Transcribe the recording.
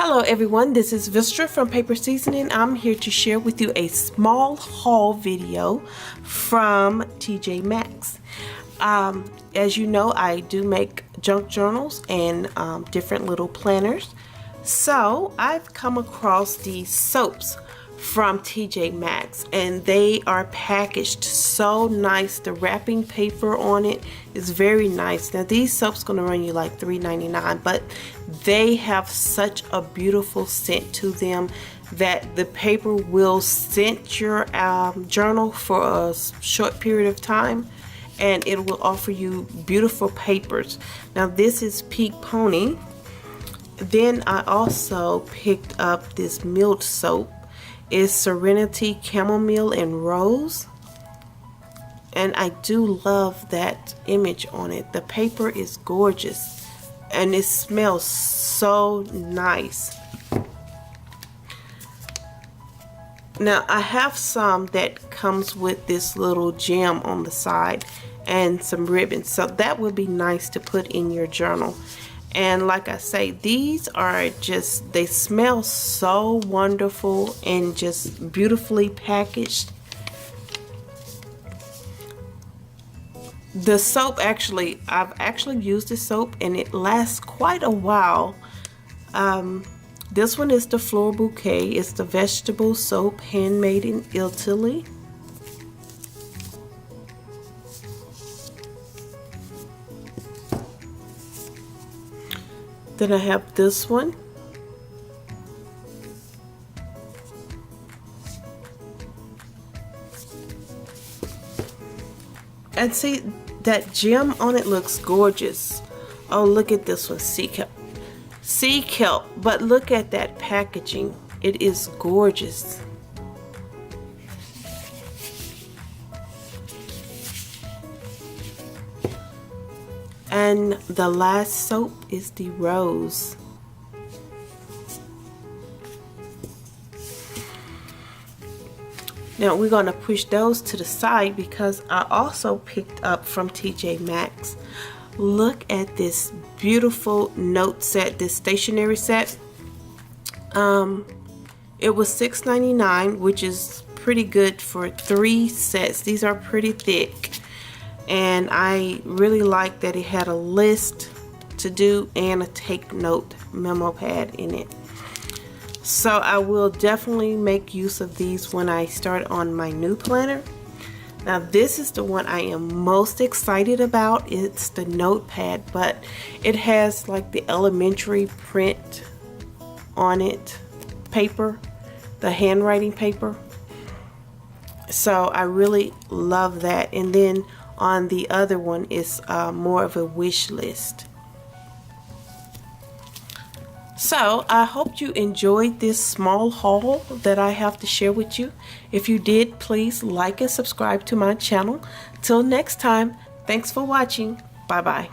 Hello everyone, this is Vistra from Paper Seasoning. I'm here to share with you a small haul video from TJMaxx. As you know, I do make junk journals and different little planners. So I've come across these soaps from TJMaxx and they are packaged so nice. The wrapping paper on it is very nice. Now these soaps going to run you like $3.99, but they have such a beautiful scent to them that the paper will scent your journal for a short period of time, and it will offer you beautiful papers. Now this is Pink Pony. Then I also picked up this milled soap. It's Serenity Chamomile and Rose, and I do love that image on it. The paper is gorgeous and it smells so nice. Now I have some that comes with this little gem on the side and some ribbons, so that would be nice to put in your journal. And like I say, these are just, they smell so wonderful and just beautifully packaged. The soap, actually, I've actually used the soap and it lasts quite a while. This one is the Floral Bouquet. It's the vegetable soap, handmade in Italy. Then I have this one. And see, that gem on it looks gorgeous. Oh, look at this one, sea kelp. Sea kelp, but look at that packaging. It is gorgeous. And the last soap is the Rose. Now we're going to push those to the side because I also picked up from TJMaxx. Look at this beautiful note set, this stationery set. It was $6.99, which is pretty good for 3 sets. These are pretty thick. And I really like that it had a list to do and a take note memo pad in it. So I will definitely make use of these when I start on my new planner. Now this is the one I am most excited about. It's the notepad, but it has like the elementary print on it, paper, the handwriting paper. So I really love that. And then on the other one is more of a wish list. So I hope you enjoyed this small haul that I have to share with you. If you did, please like and subscribe to my channel. Till next time, thanks for watching. Bye bye.